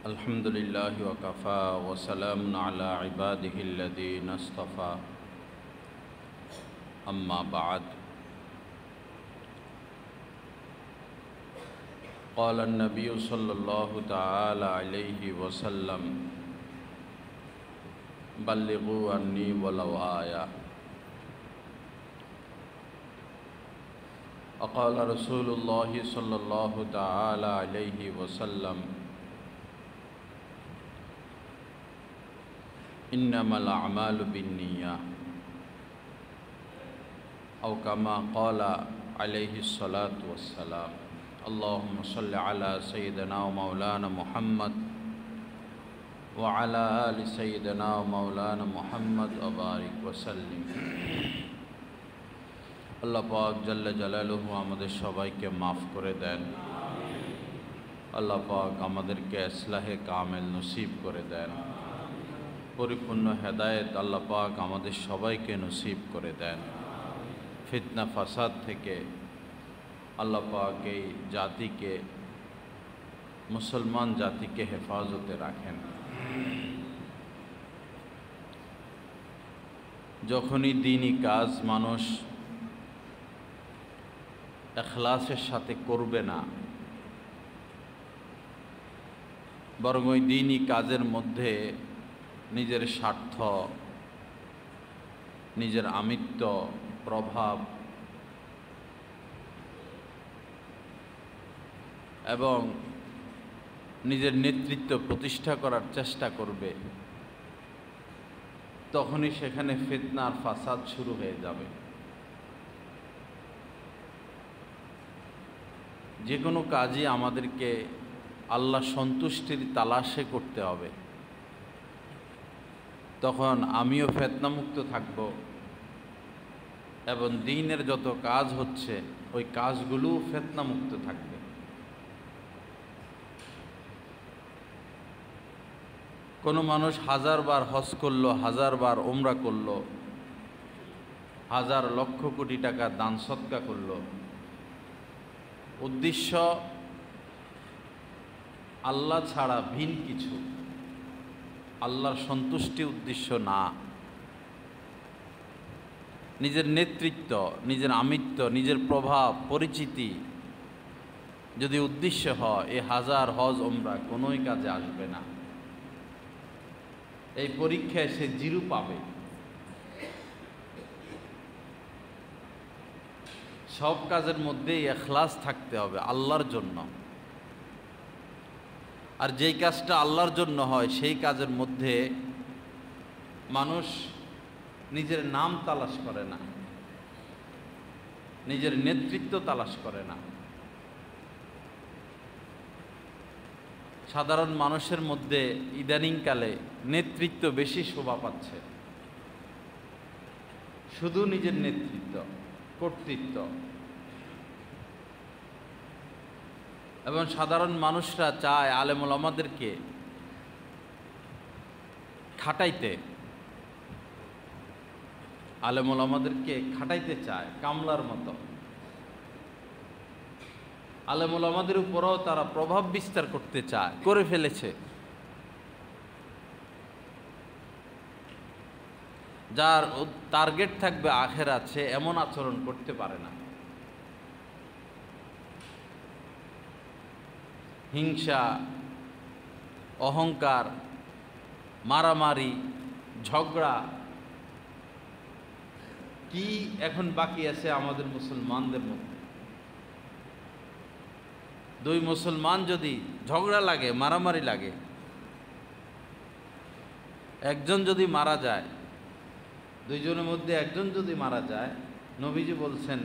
الحمد لله وكفى وسلام على عباده الذين اصطفى أما بعد قال النبي صلى الله تعالى عليه وسلم بلغوا عني ولو آية وقال رسول الله صلى الله تعالى عليه وسلم إنما الأعمال بالنيات أو كما قال عليه الصلاة والسلام اللهم صل على سيدنا ومولانا محمد وعلى آل سيدنا ومولانا محمد وبارك وسلم আল্লাহ পাক জাল্লা জালালুহু আমাদের সবাইকে মাফ করে দেন। আল্লাহ পাক আমাদেরকে ইসলাহে কামেল নসিব করে দেন। পরিপূর্ণ হেদায়েত আল্লাহ পাক আমাদের সবাইকে নসিব করে দেন। ফিতনা ফাসাদ থেকে আল্লাহ পাক এই জাতিকে, মুসলমান জাতিকে হেফাজতে রাখেন। যখনই দ্বীনি কাজ মানুষ ইখলাসের সাথে করবে না, বরং ওই দ্বীনি কাজের মধ্যে নিজের স্বার্থ, নিজের আমিত্ব, প্রভাব এবং নিজের নেতৃত্ব প্রতিষ্ঠা করার চেষ্টা করবে, তখনই সেখানে ফিতনা আর ফাসাদ শুরু হয়ে যাবে। যে কোনো কাজই আমাদেরকে আল্লাহ সন্তুষ্টির তালাশে করতে হবে। তখন আমিও ফিতনামুক্ত থাকব এবং দ্বীনের যত কাজ হচ্ছে ওই কাজগুলোও ফিতনামুক্ত থাকবে। কোনো মানুষ 1000 বার হজ করলো, 1000 বার উমরা করলো, 1000 লক্ষ কোটি টাকা দান সদকা করলো, উদ্দেশ্য আল্লাহ ছাড়া ভিন্ন কিছু, আল্লাহর সন্তুষ্টি উদ্দেশ্য না। নিজের নেতৃত্ব, নিজের আমিত্ব, নিজের প্রভাব, পরিচিতি যদি উদ্দেশ্য হয়, এই 1000 হজ উমরা কোনোই কাজে আসবে না। এই পরীক্ষায় সে জিরো পাবে। সব কাজের মধ্যেই ইখলাস থাকতে হবে আল্লাহর জন্য। আর যেই কাজটা আল্লাহর জন্য হয় সেই কাজের মধ্যে মানুষ নিজের নাম তালাশ করে না, নিজের নেতৃত্ব তালাশ করে না। সাধারণ মানুষের মধ্যে ইদানিংকালে নেতৃত্ব বেশি শোভা পাচ্ছে, শুধু নিজের নেতৃত্ব, কর্তৃত্ব। এবং সাধারণ মানুষরা চায় আলেম ওলামাদেরকে খাটাইতে, আলেম ওলামাদেরকে খাটাইতে চায় কামলার মতো। আলেম ওলামাদের উপরও তারা প্রভাব বিস্তার করতে চায়, করে ফেলেছে। যার টার্গেট থাকবে আখিরাত, সে এমন আচরণ করতে পারে না। হিংসা, অহংকার, মারামারি, ঝগড়া কি এখন বাকি আছে আমাদের মুসলমানদের মধ্যে? দুই মুসলমান যদি ঝগড়া লাগে, মারামারি লাগে, একজন যদি মারা যায়, দুইজনের মধ্যে একজন যদি মারা যায়, নবীজি বলছেন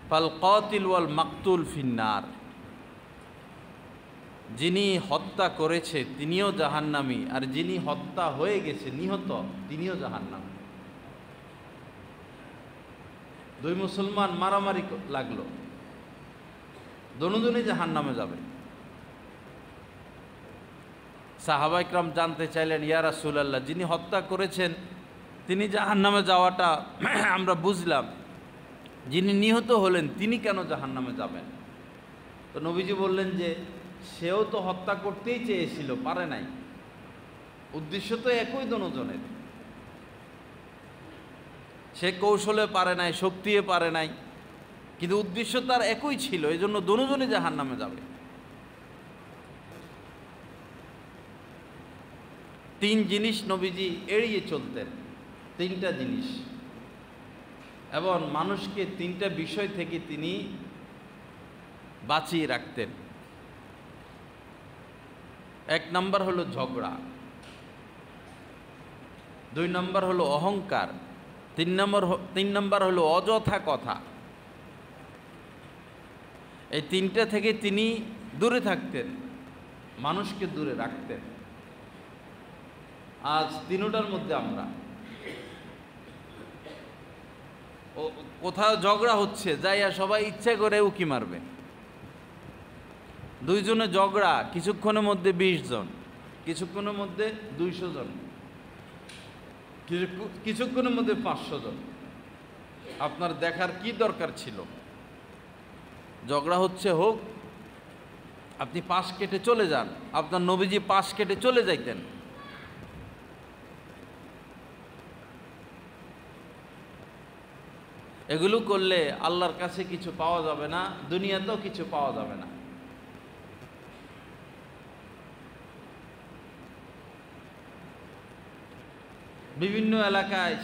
ফাল কাতিল ওয়াল মাকতুল ফিন্নার, যিনি হত্যা করেছে তিনিও জাহান্নামী, আর যিনি হত্যা হয়ে গেছে, নিহত, তিনিও জাহান্নামী। দুই মুসলমান মারামারি লাগলো, দুজনই জাহান্নামে যাবে। সাহাবা ইকরাম জানতে চাইলেন, ইয়া রাসূলুল্লাহ, যিনি হত্যা করেছেন তিনি জাহান্নামে যাওয়াটা আমরা বুঝলাম, যিনি নিহত হলেন তিনি কেন জাহান্নামে যাবেন? তো নবীজি বললেন যে সেও তো হত্যা করতেই চেয়েছিল, পারে নাই। উদ্দেশ্য তো একই দুজনের, সে কৌশলে পারে নাই, শক্তিয়ে পারে নাই, কিন্তু উদ্দেশ্য তার একই ছিল, এই জন্য দুজনই জাহান্নামে যাবে। তিন জিনিস নবীজি এড়িয়ে চলতেন, তিনটা জিনিস, এবং মানুষকে তিনটা বিষয় থেকে তিনি বাঁচিয়ে রাখতেন। এক নম্বর হলো ঝগড়া, দুই নম্বর হলো অহংকার, তিন নম্বর হলো অযথা কথা। এই তিনটা থেকে তিনি দূরে থাকতেন, মানুষকে দূরে রাখতেন। আজ তিনটার মধ্যে আমরা কোথাও ঝগড়া হচ্ছে, যাইয়া সবাই ইচ্ছা করে উকি মারবে। দুইজনে ঝগড়া, কিছুক্ষণের মধ্যে 20 জন, কিছুক্ষণের মধ্যে 200 জন, কিছুক্ষণের মধ্যে 500 জন। আপনার দেখার কি দরকার ছিল? ঝগড়া হচ্ছে হোক, আপনি পাশ কেটে চলে যান। আপনার নবীজি পাশ কেটে চলে যাইতেন। এগুলো করলে আল্লাহর কাছে কিছু পাওয়া যাবে না, দুনিয়াতেও কিছু পাওয়া যাবে না। বিভিন্ন এলাকায়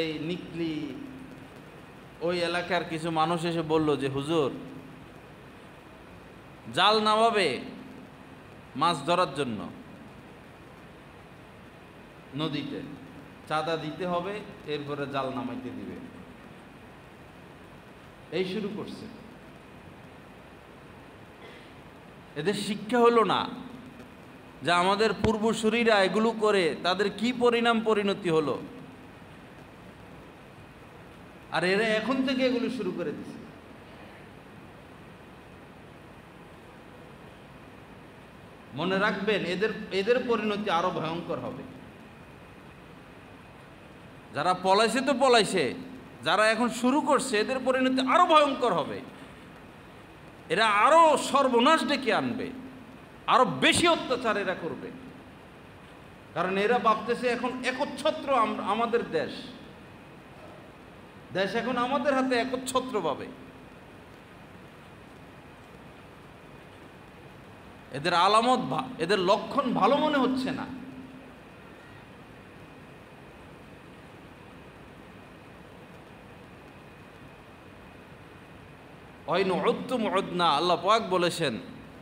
এই নিকলি ওই এলাকার কিছু মানুষ এসে বলল যে হুজুর, জাল নামাবে মাছ ধরার জন্য নদীতে, চাঁদা দিতে হবে, এরপরে জাল নামাইতে দিবে। এই শুরু করছে। এদের শিক্ষা হলো না যে আমাদের পূর্বসূরীরা এগুলো করে তাদের কি পরিণতি হলো, আর এরা এখন থেকে এগুলো শুরু করে দিছে। মনে রাখবেন, এদের পরিণতি আরো ভয়ঙ্কর হবে। যারা পলাইছে তো পলাইছে, যারা এখন শুরু করছে এদের পরিণতি আরো ভয়ঙ্কর হবে। এরা আরো সর্বনাশ ডেকে আনবে, আরো বেশি অত্যাচার এরা করবে। কারণ এরা ভাবতেছে এখন একচ্ছত্র আমাদের দেশ এখন আমাদের হাতে একচ্ছত্র পাবে। এদের আলামত, এদের লক্ষণ ভালো মনে হচ্ছে না। আল্লাহ পাক বলেছেন,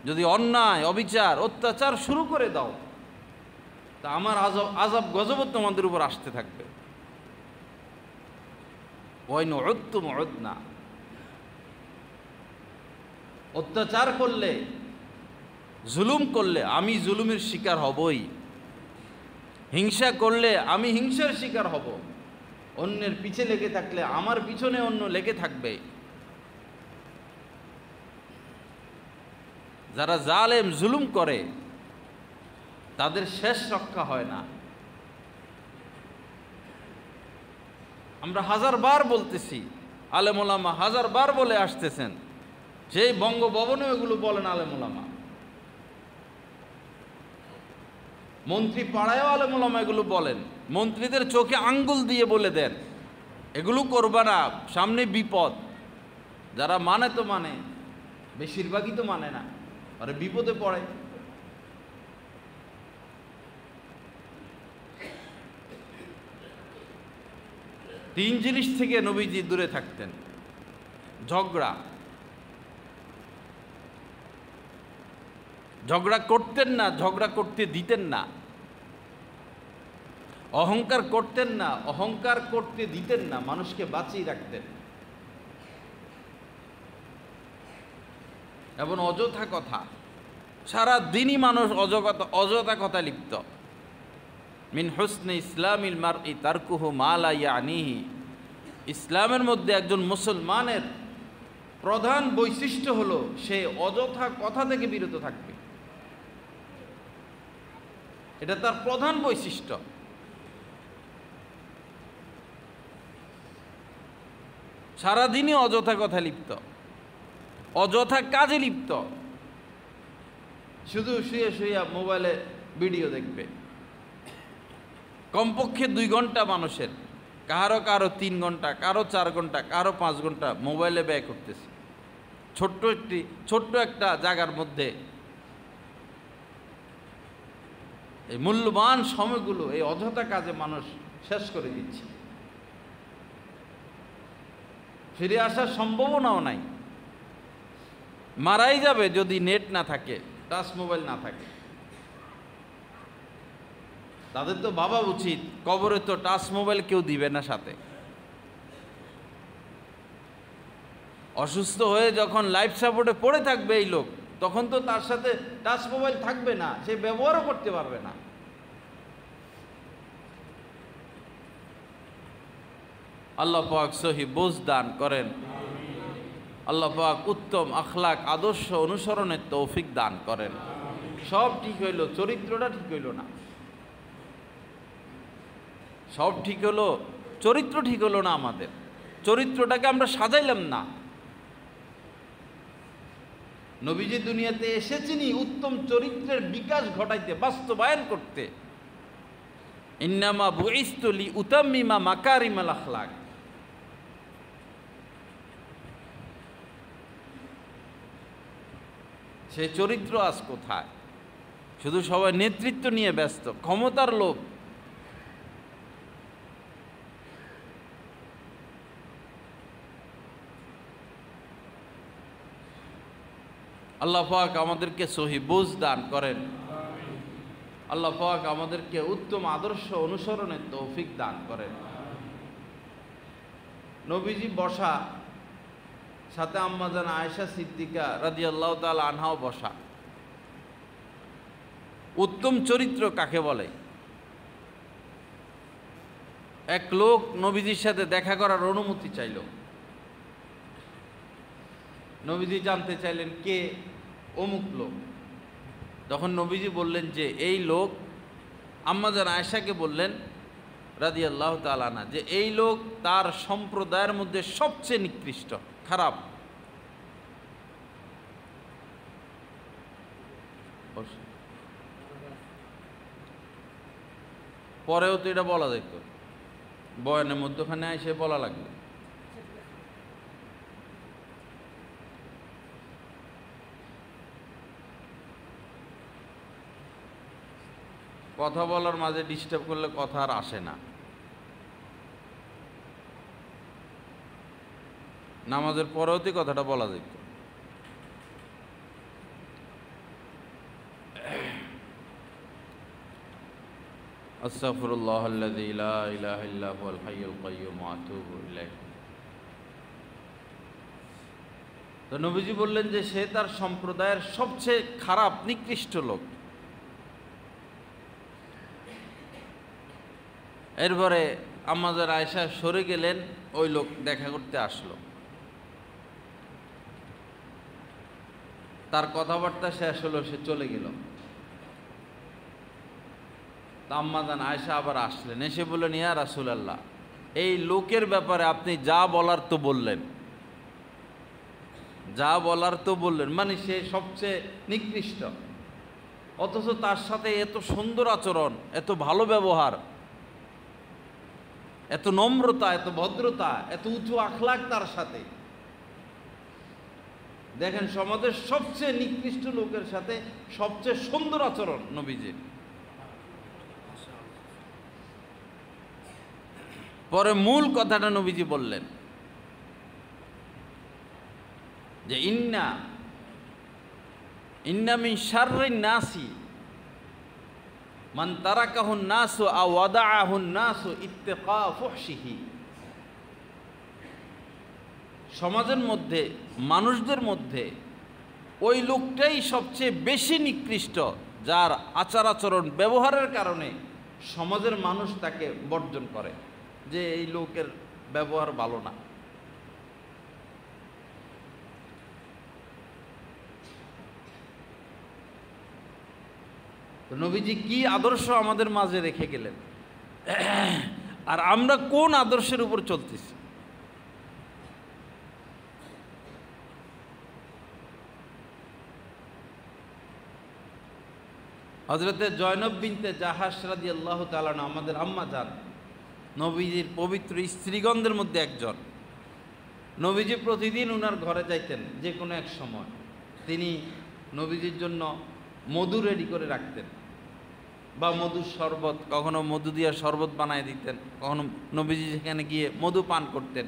যদি অন্যায়, অবিচার, অত্যাচার শুরু করে দাও তা আমার আযাব গজব তোমাদের উপর আসতে থাকবে। অত্যাচার করলে, জুলুম করলে আমি জুলুমের শিকার হবই, হিংসা করলে আমি হিংসার শিকার হব, অন্যের পিছে লেগে থাকলে আমার পিছনে অন্য লেগে থাকবে। যারা জালেম, জুলুম করে তাদের শেষ রক্ষা হয় না। আমরা 1000 বার বলতেছি, আলেম ওলামা 1000 বার বলে আসতেছেন, সেই বঙ্গভবনে এগুলো বলেন আলেম ওলামা, মন্ত্রী পাড়ায়ও আলেম ওলামা এগুলো বলেন, মন্ত্রীদের চোখে আঙ্গুল দিয়ে বলে দেন এগুলো করবা না, সামনে বিপদ। যারা মানে তো মানে, বেশিরভাগই তো মানে না, আরে বিপদে পড়ে। তিন জিনিস থেকে নবীজি দূরে থাকতেন। ঝগড়া করতেন না, ঝগড়া করতে দিতেন না। অহংকার করতেন না, অহংকার করতে দিতেন না, মানুষকে বাঁচিয়ে রাখতেন। এবং অযথা কথা, সারা দিনই মানুষ অযথা কথা লিপ্ত। মিন হুসনে ইসলামিল মারই তারকুহু মা লা ইয়ানিহি, ইসলামের মধ্যে একজন মুসলমানের প্রধান বৈশিষ্ট্য হলো সে অযথা কথা থেকে বিরত থাকবে। এটা তার প্রধান বৈশিষ্ট্য। সারাদিনই অযথা কথা লিপ্ত, অযথা কাজে লিপ্ত। শুধু শুয়ে শুয়ে মোবাইলে ভিডিও দেখবে। কমপক্ষে 2 ঘন্টা মানুষের, কারো 3 ঘন্টা, কারো 4 ঘন্টা, কারো 5 ঘন্টা মোবাইলে ব্যয় করতেছে। ছোট্ট একটা জায়গার মধ্যে এই মূল্যবান সময়গুলো এই অযথা কাজে মানুষ শেষ করে দিচ্ছে। ফিরে আসার সম্ভাবনাও নাই, মারাই যাবে যদি নেট না থাকে, টাচ মোবাইল না থাকে। তাদের তো ভাবা উচিত, কবরে তো টাচ মোবাইল কেউ দিবে না সাথে। অসুস্থ হয়ে যখন লাইফ সাপোর্টে পড়ে থাকবে এই লোক, তখন তো তার সাথে টাচ মোবাইল থাকবে না, সে ব্যবহারও করতে পারবে না। আল্লাহ পাক সহি বুঝ দান করেন। আল্লাহ পাক উত্তম আখলাক আদর্শ অনুসরণের তৌফিক দান করেন। সব ঠিক হইল, চরিত্রটা ঠিক হইল না। সব ঠিক হলো, চরিত্র ঠিক হলো না। আমাদের চরিত্রটাকে আমরা সাজাইলাম না। নবীজি দুনিয়াতে এসেছিনি উত্তম চরিত্রের বিকাশ ঘটাইতে, বাস্তবায়ন করতে। ইন্নামা বুইস্তু লিউতাম্মিমা মাকারিমাল আখলাক। সেই চরিত্র আজ কোথায়? শুধু সবাই নেতৃত্ব নিয়ে ব্যস্ত, ক্ষমতার লোভ। আল্লাহ পাক আমাদেরকে সহি বুঝ দান করেন। আল্লাহ পাক আমাদেরকে উত্তম আদর্শ অনুসরণের তৌফিক দান করেন। নবীজি বসা, সাথে আম্মাজান আয়েশা সিদ্দিকা রাদিয়াল্লাহু তাআলা আনহাও বসা। উত্তম চরিত্র কাকে বলে? এক লোক নবীজির সাথে দেখা করার অনুমতি চাইল। নবীজি জানতে চাইলেন কে? অমুক লোক। তখন নবীজি বললেন যে এই লোক, আম্মাজান আয়েশাকে বললেন রাদিয়াল্লাহু তাআলা আনহা যে এই লোক তার সম্প্রদায়ের মধ্যে সবচেয়ে নিকৃষ্ট, খারাপ। পরেও তো এটা বলা যেত, বয়ানের মধ্যখানে এসে বলা লাগলো। কথা বলার মাঝে ডিস্টার্ব করলে কথা আর আসে না। নামাজের পরেও তো কথাটা বলা যেত। আস্তাগফিরুল্লাহাল্লাযী লা ইলাহা ইল্লা হুয়াল হাইয়ুল কাইয়্যুম ওয়া আতুবু ইলাইহি। তো নবীজি বললেন যে সে তার সম্প্রদায়ের সবচেয়ে খারাপ, নিকৃষ্ট লোক। এরপরে আম্মাজান আয়েশা সরে গেলেন, ওই লোক দেখা করতে আসলো। তার কথাবার্তা শেষ হলো, সে চলে গেল। আম্মাজান আয়েশা আবার আসলেন, এসে বললেন ইয়া রাসূলুল্লাহ, এই লোকের ব্যাপারে আপনি যা বলার তো বললেন, যা বলার তো বললেন, মানে সে সবচেয়ে নিকৃষ্ট, অথচ তার সাথে এত সুন্দর আচরণ, এত ভালো ব্যবহার, এত নম্রতা, এত ভদ্রতা, এত উঁচু আখলাক তার সাথে। দেখেন সমাজের সবচেয়ে নিকৃষ্ট লোকের সাথে সবচেয়ে সুন্দর আচরণ নবীজির। পরে মূল কথাটা নবীজি বললেন যে ইন্না মিন শাররিন নাসি মান তারাকাহুন নাসু আও ওয়াদাআহুন নাসু ইত্তিকা ফুহশিহি। সমাজের মধ্যে, মানুষদের মধ্যে ওই লোকটাই সবচেয়ে বেশি নিকৃষ্ট, যার আচার আচরণ ব্যবহারের কারণে সমাজের মানুষ তাকে বর্জন করে, যে এই লোকের ব্যবহার ভালো না। তো নবীজি কি আদর্শ আমাদের মাঝে রেখে গেলেন, আর আমরা কোন আদর্শের উপর চলতেছি? হযরতে জয়নব বিনতে জাহাশ রাদিয়াল্লাহু তাআলা আনহা আমাদের আম্মা জান, নবীজির পবিত্র স্ত্রীগণদের মধ্যে একজন। নবীজি প্রতিদিন ওনার ঘরে যাইতেন যে কোনো এক সময়। তিনি নবীজির জন্য মধু রেডি করে রাখতেন, বা মধুর শরবত, কখনো মধু দিয়ে শরবত বানায় দিতেন, কখনো নবীজি সেখানে গিয়ে মধু পান করতেন।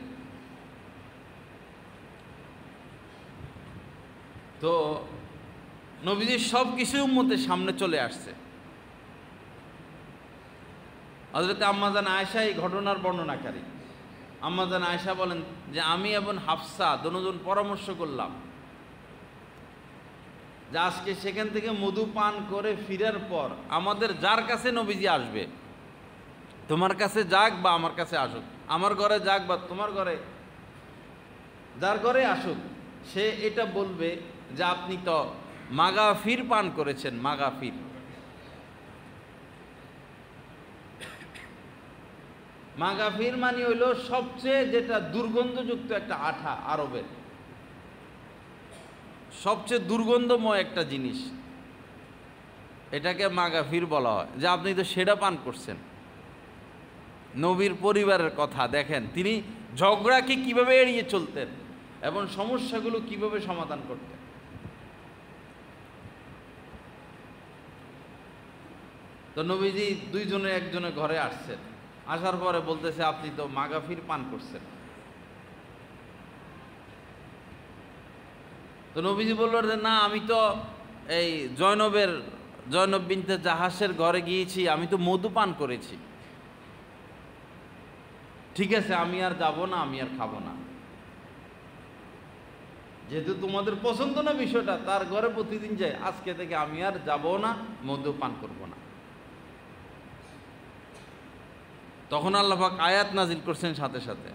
তো নবীজির সব কিছু উম্মতের সামনে চলে আসছে। হযরত আম্মাজান আয়েশা এই ঘটনার বর্ণনাকারী। আম্মাজান আয়েশা বলেন যে আমি এবং হাফসা দুজন পরামর্শ করলাম যে আজকে সেখান থেকে মধু পান করে ফিরার পর আমাদের যার কাছে নবীজি আসবে, তোমার কাছে যাক বা আমার কাছে আসুক, আমার ঘরে যাক বা তোমার ঘরে, যার ঘরে আসুক, সে এটা বলবে যে আপনি তো মাগাফির পান করেছেন। মাগাফির, মাগাফির মানে হইল সবচেয়ে যেটা দুর্গন্ধযুক্ত একটা আঠা, আরবের সবচেয়ে দুর্গন্ধময় একটা জিনিস, এটাকে মাগাফির বলা হয়। যে আপনি তো সেটা পান করছেন। নবীর পরিবারের কথা দেখেন, তিনি ঝগড়াকে কিভাবে এড়িয়ে চলতেন এবং সমস্যাগুলো কিভাবে সমাধান করতেন। তো নবীজি দুইজনের একজনের ঘরে আসছেন, আসার পরে বলতেছে আপনি তো মাগাফির পান করছেন। তো নবীজি বলল যে না, আমি তো এই জয়নব বিনতে জাহাসের ঘরে গিয়েছি, আমি তো মধু পান করেছি। ঠিক আছে, আমি আর যাব না, আমি আর খাবো না। যেহেতু তোমাদের পছন্দ না বিষয়টা, তার ঘরে প্রতিদিন যাই, আজকে থেকে আমি আর যাব না, মধু পান করব না। তখন আল্লাহ পাক আয়াত নাজিল করছেন সাথে সাথে,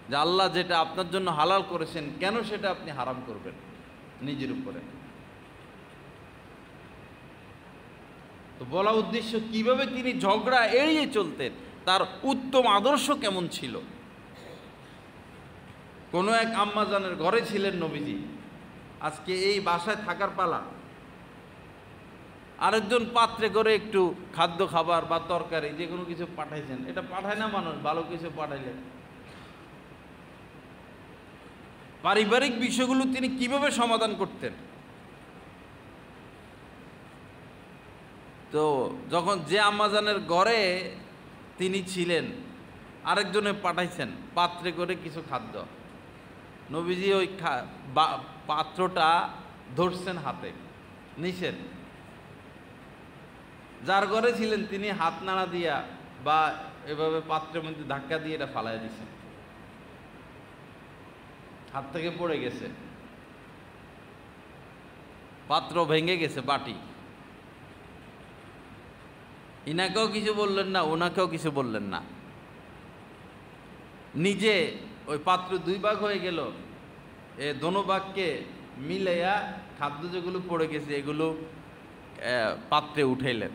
যে আল্লাহ যেটা আপনার জন্য হালাল করেছেন, কেন সেটা আপনি হারাম করবেন নিজের উপরে। তো বলা উদ্দেশ্য, কিভাবে তিনি ঝগড়া এড়িয়ে চলতেন, তার উত্তম আদর্শ কেমন ছিল। কোনো এক আম্মাজানের ঘরে ছিলেন নবীজি, আজকে এই বাসায় থাকার পালা। আরেকজন পাত্রে করে একটু খাদ্য খাবার বা তরকারি যে কোনো কিছু পাঠাইছেন। এটা পাঠায় না মানুষ, ভালো কিছু পাঠাইলেন। পারিবারিক বিষয়গুলো তিনি কিভাবে সমাধান করতেন। তো যখন যে আম্মাজানের ঘরে তিনি ছিলেন, আরেকজনে পাঠাইছেন পাত্রে করে কিছু খাদ্য। নবীজি ওই পাত্রটা ধরছেন হাতে, নিছেন। যার ঘরে ছিলেন তিনি হাত নাড়া দিয়া বা এভাবে পাত্রের মধ্যে ধাক্কা দিয়ে এটা ফালাই দিয়েছেন, হাত থেকে পড়ে গেছে, পাত্র ভেঙে গেছে, বাটি। ইনাকেও কিছু বললেন না, ওনাকেও কিছু বললেন না। নিজে ওই পাত্র দুই ভাগ হয়ে গেল, এ দোনো ভাগকে মিলাইয়া খাদ্য যেগুলো পড়ে গেছে এগুলো পাত্রে উঠাইলেন।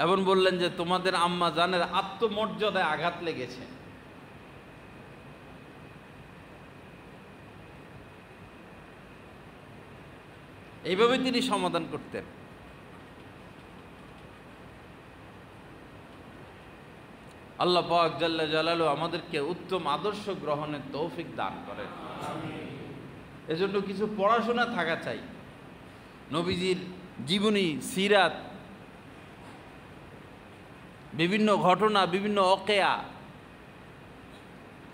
এবং বললেন যে তোমাদের আম্মা জানের আত্মমর্যাদায় আঘাত লেগেছে। এইভাবে তিনি সমাধান করতেন। আল্লাহ পাক জাল্লা জালালু আমাদেরকে উত্তম আদর্শ গ্রহণের তৌফিক দান করেন। এজন্য কিছু পড়াশোনা থাকা চাই। নবীজির জীবনী, সিরাত, বিভিন্ন ঘটনা, বিভিন্ন অকেয়া,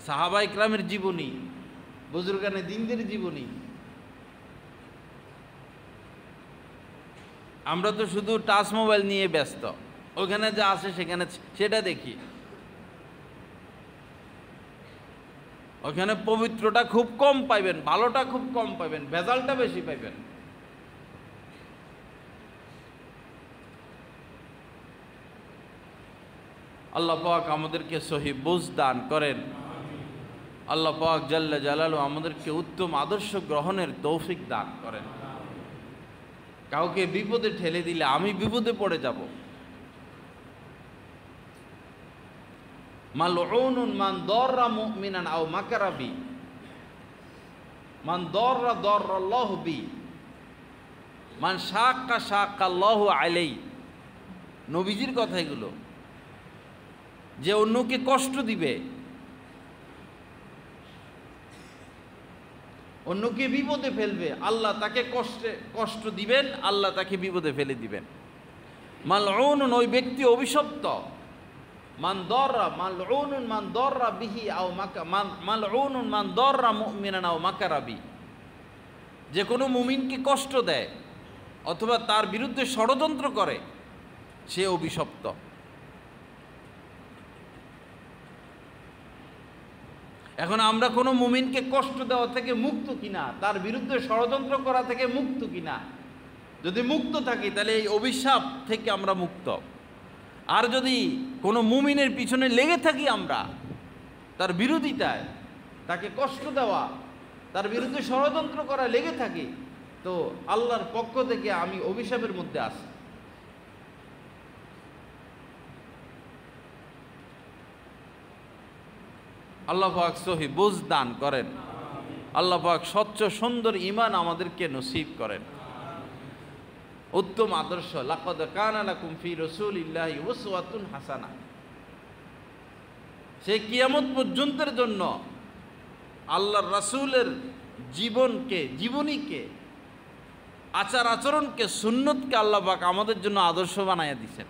সাহাবা ইকরামের জীবনী, বুজুর্গানে দ্বীনদের জীবনী। আমরা তো শুধু টাচ মোবাইল নিয়ে ব্যস্ত, ওখানে যা আছে সেখানে সেটা দেখি। ওখানে পবিত্রটা খুব কম পাইবেন, ভালোটা খুব কম পাইবেন, ভেজালটা বেশি পাইবেন। আল্লাহ পাক আমাদেরকে সহি বুঝ দান করেন। আল্লাহ পাক জাল্লা জালালু আমাদেরকে উত্তম আদর্শ গ্রহণের তৌফিক দান করেন। কাউকে বিপদে ঠেলে দিলে আমি বিপদে পড়ে যাব। মালউনুন মান দাররা মুমিনান আও মাকারাবি, মান দররা দররাল্লাহু বি, মান শাক্কা শাক্কাল্লাহু আলাইহি। নবীজির কথা এগুলো, যে অন্যকে কষ্ট দিবে, অন্যকে বিপদে ফেলবে, আল্লাহ তাকে কষ্ট দিবেন, আল্লাহ তাকে বিপদে ফেলে দিবেন। মালউনুন, ওই ব্যক্তি অভিশপ্ত। মান দররা মালউনুন মান দররা বিহি আও মাকা, মালউনুন মান দররা মুমিনান আও মাকারা বি। যে কোনো মুমিনকে কষ্ট দেয় অথবা তার বিরুদ্ধে ষড়যন্ত্র করে, সে অভিশপ্ত। এখন আমরা কোনো মুমিনকে কষ্ট দেওয়া থেকে মুক্ত কিনা, তার বিরুদ্ধে ষড়যন্ত্র করা থেকে মুক্ত কিনা? যদি মুক্ত থাকি তাহলে এই অভিশাপ থেকে আমরা মুক্ত। আর যদি কোনো মুমিনের পিছনে লেগে থাকি আমরা, তার বিরোধিতায়, তাকে কষ্ট দেওয়া, তার বিরুদ্ধে ষড়যন্ত্র করা লেগে থাকি, তো আল্লাহর পক্ষ থেকে আমি অভিশাপের মধ্যে আসি। আল্লাহ পাক সহি বুঝ দান করেন। আল্লাহ পাক স্বচ্ছ সুন্দর ঈমান আমাদেরকে নসিব করেন। উত্তম আদর্শ, লাকাদ কানা লাকুম ফি রাসূলিল্লাহি উসওয়াতুন হাসানা, সেই কিয়ামত পর্যন্তের জন্য আল্লাহর রাসূলের জীবনকে, জীবনীকে, আচার আচরণকে, সুন্নতকে আল্লাহ পাক আমাদের জন্য আদর্শ বানাইয়া দিয়েছেন।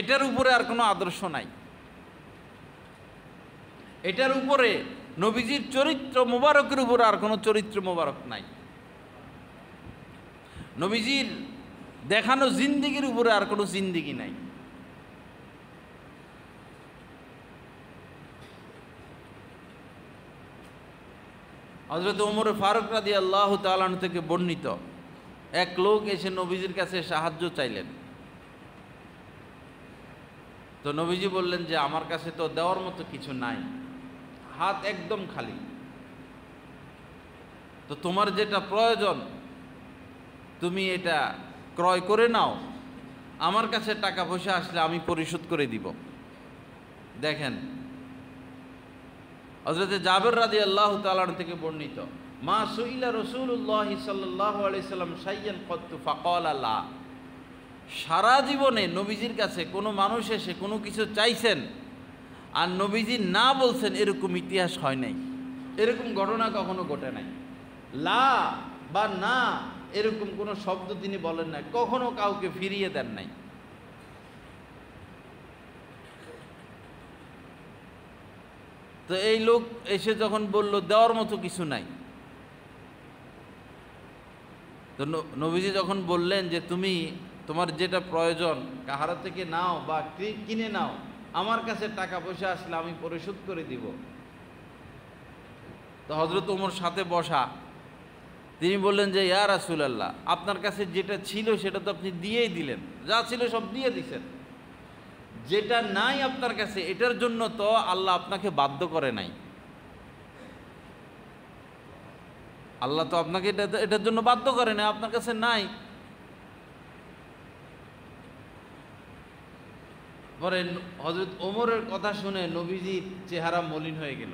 এটার উপরে আর কোনো আদর্শ নাই। এটার উপরে নবীজির চরিত্র মোবারকের উপরে আর কোনো চরিত্র মোবারক নাই। নবীজির দেখানো জিন্দিগির উপরে আর কোনো জিন্দিগি নাই। হযরত ওমর ফারুক রাদিয়াল্লাহু তাআলা আনহু থেকে বর্ণিত, এক লোক এসে নবীজির কাছে সাহায্য চাইলেন। তো নবীজি বললেন যে আমার কাছে তো দেওয়ার মতো কিছু নাই, হাত একদম খালি। তো তোমার যেটা প্রয়োজন তুমি এটা ক্রয় করে নাও, আমার কাছে টাকা পয়সা আসলে আমি পরিশোধ করে দিব। দেখেন, হযরত জাবের রাদিয়াল্লাহু তাআলা থেকে বর্ণিত, মা সুইলা রাসূলুল্লাহ সাল্লাল্লাহু আলাইহি সাল্লাম শাইয়ান কত্তু ফাকালা লা। সারা জীবনে নবীজির কাছে কোনো মানুষ এসে কোনো কিছু চাইছেন আর নবীজি না বলছেন, এরকম ইতিহাস হয় নাই, এরকম ঘটনা কখনো ঘটে নাই। লা বা না এরকম কোনো শব্দ তিনি বলেন নাই, কখনো কাউকে ফিরিয়ে দেন নাই। তো এই লোক এসে যখন বলল দেওয়ার মতো কিছু নাই, তো নবীজি যখন বললেন যে তুমি তোমার যেটা প্রয়োজন কাহারা থেকে নাও বা কিনে নাও, আমার কাছে টাকা পয়সা আসলে আমি পরিশোধ করে দিব। তো হযরত ওমর সাথে বসা, তিনি বললেন যে ইয়া রাসূলুল্লাহ, আপনার কাছে যেটা ছিল সেটা তো আপনি দিয়েই দিলেন, যা ছিল সব দিয়ে দিছেন। যেটা নাই আপনার কাছে, এটার জন্য তো আল্লাহ আপনাকে বাধ্য করে নাই। আল্লাহ তো আপনাকে এটার জন্য বাধ্য করে না, আপনার কাছে নাই। পরে হযরত ওমরের কথা শুনে নবীজির চেহারা মলিন হয়ে গেল,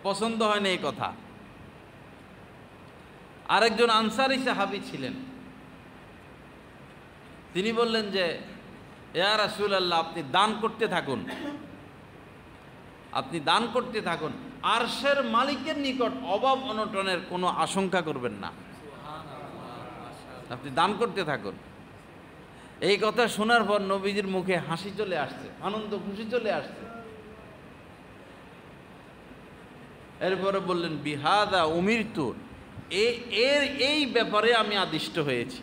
পছন্দ হয় না এই কথা। আরেকজন আনসারী সাহাবী ছিলেন, তিনি বললেন যে ইয়া রাসূলুল্লাহ, আপনি দান করতে থাকুন, আপনি দান করতে থাকুন, আরশের মালিকের নিকট অভাব অনটনের কোনো আশঙ্কা করবেন না, আপনি দান করতে থাকুন। এই কথা শোনার পর নবীজির মুখে হাসি চলে আসছে, আনন্দ খুশি চলে আসছে। এরপরে বললেন বিহাদা উমিরতু, এই ব্যাপারে আমি আদিষ্ট হয়েছি।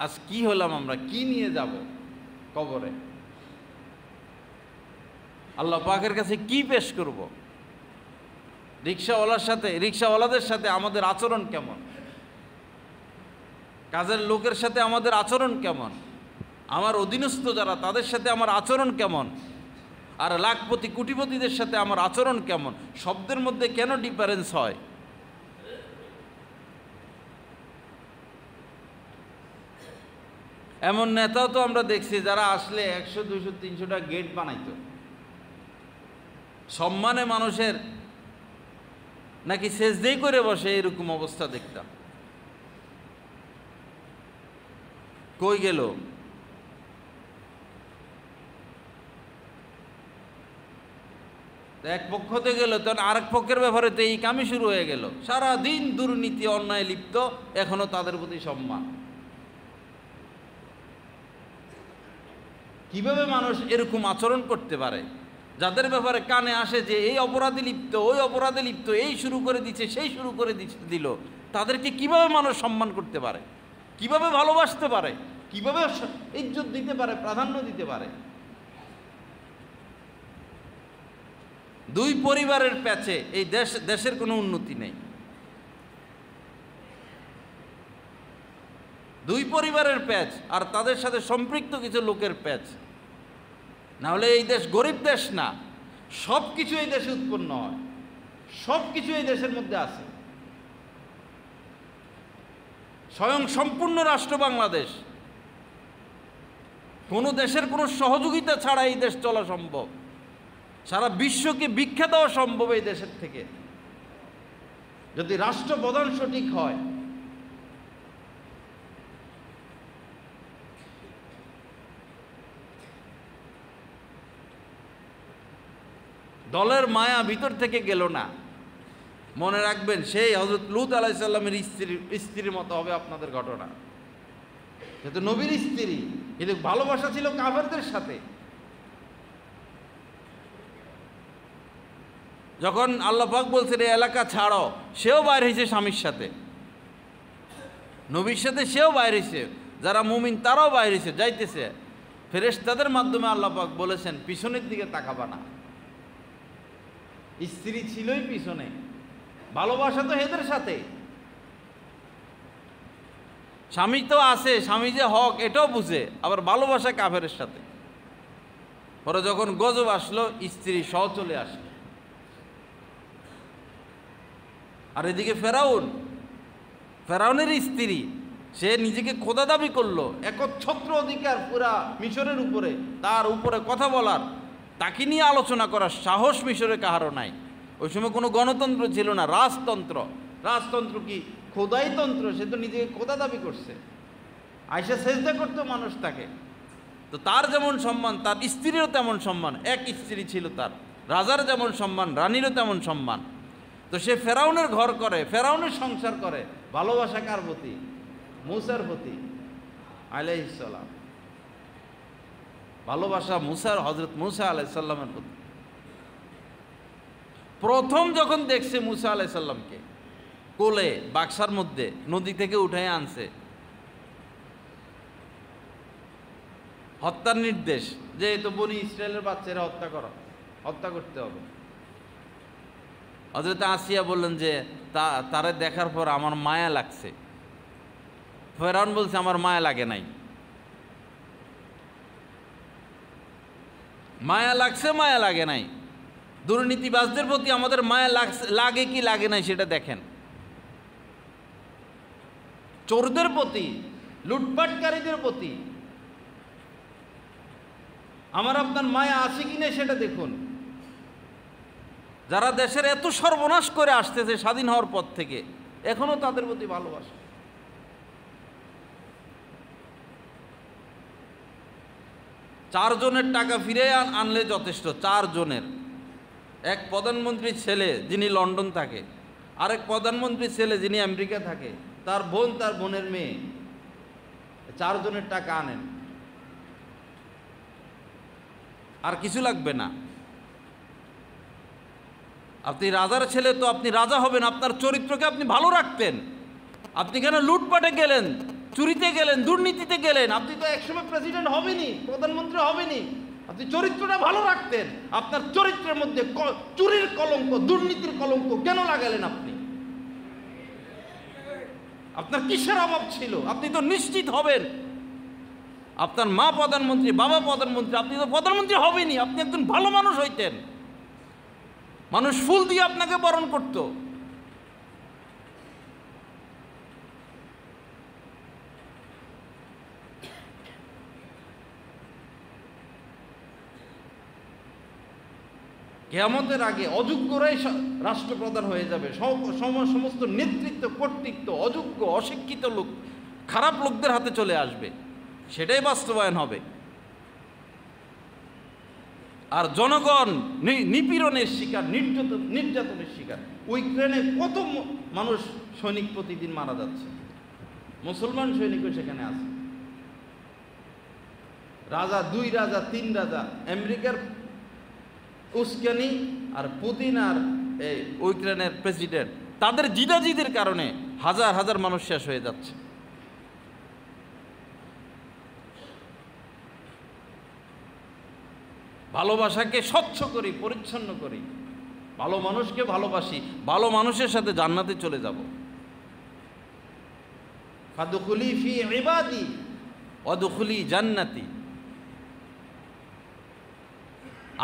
আজ কি হলাম আমরা, কি নিয়ে যাব কবরে? আল্লাহ পাকের কাছে কি পেশ করব? রিক্সাওয়ালাদের সাথে আমাদের আচরণ কেমন? কাজের লোকের সাথে আমাদের আচরণ কেমন? আমার অধীনস্থ যারা, তাদের সাথে আমার আচরণ কেমন? আর লাখপতি কোটিপতিদের সাথে আমার আচরণ কেমন? শব্দের মধ্যে কেন ডিফারেন্স হয়? এমন নেতাও তো আমরা দেখছি যারা আসলে 100, 200, 300টা গেট বানাইতো। সম্মানে মানুষের নাকি সেজদেই করে বসে, এরকম অবস্থা দেখতাম। কই গেল? এক পক্ষতে গেল, তখন আরেক পক্ষের ব্যাপারে তো এই কামই শুরু হয়ে গেল। সারাদিন দুর্নীতি অন্যায় লিপ্ত, এখনো তাদের প্রতি সম্মান। কিভাবে মানুষ এরকম আচরণ করতে পারে? যাদের ব্যাপারে কানে আসে যে এই অপরাধে লিপ্ত, ওই অপরাধে লিপ্ত, এই শুরু করে দিচ্ছে, সেই শুরু করে দিল, তাদেরকে কিভাবে মানুষ সম্মান করতে পারে? কিভাবে ভালোবাসতে পারে? কিভাবে ইজ্জত দিতে পারে, প্রাধান্য দিতে পারে? দুই পরিবারের প্যাচে এই দেশের কোনো উন্নতি নেই। দুই পরিবারের প্যাচ আর তাদের সাথে সম্পৃক্ত কিছু লোকের প্যাচ, না হলে এই দেশ গরিব দেশ না। সব কিছু এই দেশে উৎপন্ন হয়, সব কিছু এই দেশের মধ্যে আছে। স্বয়ং সম্পূর্ণ রাষ্ট্র বাংলাদেশ। কোনো দেশের কোনো সহযোগিতা ছাড়া এই দেশ চলা সম্ভব। সারা বিশ্বকে ভিক্ষা দেওয়া সম্ভব এই দেশের থেকে, যদি রাষ্ট্রপ্রধান সঠিক হয়। দলের মায়া ভিতর থেকে গেল না। মনে রাখবেন, সেই হযরত লূত আলাইহিস সালামের স্ত্রীর মতো হবে আপনাদের ঘটনা। যেহেতু নবীর স্ত্রী, কিন্তু ভালোবাসা ছিল কাফেরদের সাথে। যখন আল্লাহ পাক বলছেন এই এলাকা ছাড়ো, সেও বাইর হয়েছে স্বামীর সাথে, নবীর সাথে সেও বাইর হয়েছে। যারা মুমিন তারাও বাইর হয়েছে, যাইতেছে। ফেরেশতাদের মাধ্যমে আল্লাহ পাক বলেছেন পিছনের দিকে তাকাবা না। স্ত্রী ছিলই পিছনে, ভালোবাসা তো এদের সাথে। স্বামী তো আছে, স্বামী যে হক এটাও বুঝে, আবার ভালোবাসা কাফেরের সাথে। পরে যখন গজব আসলো, স্ত্রী সহ চলে আসলো। আর এদিকে ফেরাউনের স্ত্রী, সে নিজেকে খোদা দাবি করলো, একচ্ছত্র অধিকার পুরা মিশরের উপরে, তার উপরে কথা বলার, তাকে নিয়ে আলোচনা করার সাহস মিশরে কাহারও নাই। ওই সময় কোনো গণতন্ত্র ছিল না, রাজতন্ত্র। রাজতন্ত্র কি খোদাইতন্ত্র? সে তো নিজেকে খোদা দাবি করছে। আয়সা সেজদা করতো মানুষ তাকে। তো তার যেমন সম্মান, তার স্ত্রীরও তেমন সম্মান। এক স্ত্রী ছিল তার। রাজার যেমন সম্মান, রানীরও তেমন সম্মান। তো সে ফেরাউনের ঘর করে, ফেরাউনের সংসার করে। ভালোবাসা কার প্রতি? মূসার প্রতি আলাইহিস সালাম। ভালোবাসা হযরত মূসা আলাইহিস সালামের প্রতি। প্রথম যখন দেখছে মূসা আলাইহিস সালামকে কোলে, বাক্সার মধ্যে নদী থেকে উঠাই আনছে, হত্যার নির্দেশ, যে এই তো বনি ইসরায়েলের বাচ্চারা হত্যা করতে হবে। হযরত আসিয়া বললেন যে তারে দেখার পর আমার মায়া লাগছে। ফেরাউন বলছে আমার মায়া লাগে নাই। মায়া লাগছে, মায়া লাগে নাই। দুর্নীতিবাজদের প্রতি আমাদের মায়া লাগে কি লাগে নাই সেটা দেখেন। চোরদের প্রতি, লুটপাটকারীদের প্রতি আমার আপনার মায়া আছে কিনা সেটা দেখুন। যারা দেশের এত সর্বনাশ করে আসতেছে স্বাধীন হওয়ার পর থেকে, এখনো তাদের প্রতি ভালোবাসা। চারজনের টাকা ফিরে আনলে যথেষ্ট। চারজনের, এক প্রধানমন্ত্রীর ছেলে যিনি লন্ডন থাকে, আরেক প্রধানমন্ত্রীর ছেলে যিনি আমেরিকা থাকে, তার বোন, তার বোনের মেয়ে, চারজনের টাকা আনেন, আর কিছু লাগবে না। আপনি রাজার ছেলে, তো আপনি রাজা হবেন, আপনার চরিত্রকে আপনি ভালো রাখতেন। আপনি কেন লুটপাটে গেলেন, চুরিতে গেলেন, দুর্নীতিতে গেলেন? আপনি তো একসময় প্রেসিডেন্ট হবেনি, প্রধানমন্ত্রী হবেনি। আপনি চরিত্রটা ভালো রাখতেন। আপনার চরিত্রের মধ্যে চুরির কলঙ্ক, দুর্নীতির কলঙ্ক কেন লাগালেন আপনি? আপনার কিসের অভাব ছিল? আপনি তো নিশ্চিত হবেন। আপনার মা প্রধানমন্ত্রী, বাবা প্রধানমন্ত্রী, আপনি তো প্রধানমন্ত্রী হবেনি। আপনি একজন ভালো মানুষ হইতেন, মানুষ ফুল দিয়ে আপনাকে বরণ করত। কিয়ামতের আগে অযোগ্যরাই রাষ্ট্রপ্রধান হয়ে যাবে, সমস্ত নেতৃত্ব কর্তৃত্ব অযোগ্য অশিক্ষিত লোক, খারাপ লোকদের হাতে চলে আসবে, সেটাই বাস্তবায়ন হবে। আর জনগণ নিপীড়নের শিকার, নির্যাতনের শিকার। ইউক্রেনে কত মানুষ সৈনিক প্রতিদিন মারা যাচ্ছে, মুসলমান সৈনিকও সেখানে আছে। রাজা, 2 রাজা 3 রাজা, আমেরিকার উস্কানি আর পুতিন আর এই ইউক্রেনের প্রেসিডেন্ট, তাদের জিদাজিদের কারণে হাজার হাজার মানুষ শেষ হয়ে যাচ্ছে। ভালোবাসাকে স্বচ্ছ করি, পরিচ্ছন্ন করি, ভালো মানুষকে ভালোবাসি, ভালো মানুষের সাথে জান্নাতে চলে যাব। ফাদখুলি ফি ইবাদি ওয়াদখুলি জান্নাতি।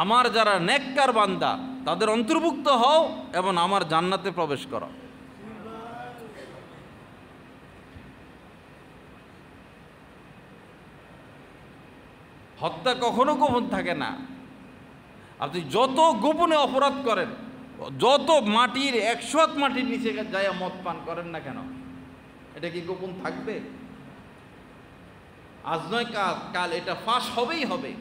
আমার যারা নেককার বান্দা তাদের অন্তর্ভুক্ত হও এবং আমার জান্নাতে প্রবেশ করো। হত্যা কখনো গোপন থাকে না। আপনি যত গোপনে অপরাধ করেন, যত মাটির 100 হাত মাটির নিচে যায় মদ পান করেন না কেন, এটা কি গোপন থাকবে? আজ নয় কাল এটা ফাঁস হবেই হবে।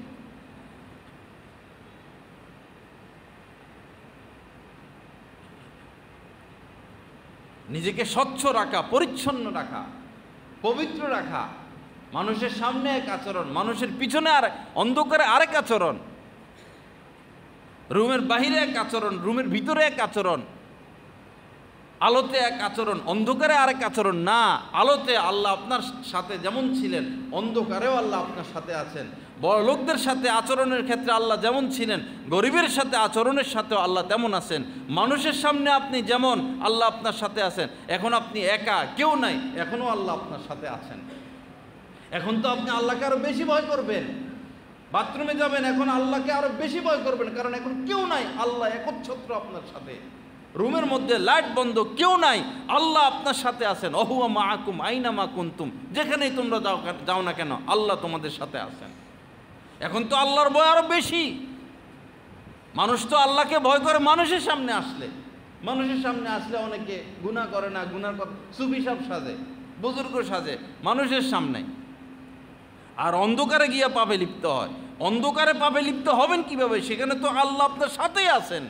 নিজেকে স্বচ্ছ রাখা, পরিচ্ছন্ন রাখা, পবিত্র রাখা, মানুষের সামনে এক আচরণ, মানুষের পিছনে আর অন্ধকারে আরেক আচরণ, রুমের বাহিরে এক আচরণ, রুমের ভিতরে এক আচরণ, আলোতে এক আচরণ, অন্ধকারে আরেক আচরণ। না, আলোতে আল্লাহ আপনার সাথে যেমন ছিলেন, অন্ধকারেও আল্লাহ আপনার সাথে আছেন। বড় লোকদের সাথে আচরণের ক্ষেত্রে আল্লাহ যেমন ছিলেন, গরিবের সাথে আচরণের সাথেও আল্লাহ তেমন আছেন। মানুষের সামনে আপনি যেমন, আল্লাহ আপনার সাথে আছেন। এখন আপনি একা, কেউ নাই, এখনও আল্লাহ আপনার সাথে আছেন। এখন তো আপনি আল্লাহকে আরো বেশি ভয় করবেন। বাথরুমে যাবেন, এখন আল্লাহকে আরো বেশি ভয় করবেন, কারণ এখন কেউ নাই, আল্লাহ একচ্ছত্র আপনার সাথে। রুমের মধ্যে লাইট বন্ধ, কেউ নাই, আল্লাহ আপনার সাথে আছেন। অহুয়া মাআকুম আইনা মা কুনতুম, যেখানেই তোমরা যাও না কেন, আল্লাহ তোমাদের সাথে আছেন। এখন তো আল্লাহর ভয় আরো বেশি। মানুষ তো আল্লাহকে ভয় করে মানুষের সামনে আসলে। মানুষের সামনে আসলে অনেকে গুনাহ করে না, গুনার কথা সুফি সাহেব সাজে, বুজুর্গ সাজে মানুষের সামনে, আর অন্ধকারে গিয়া পাপে লিপ্ত হয়। অন্ধকারে পাপে লিপ্ত হবেন কিভাবে? সেখানে তো আল্লাহ আপনার সাথেই আছেন।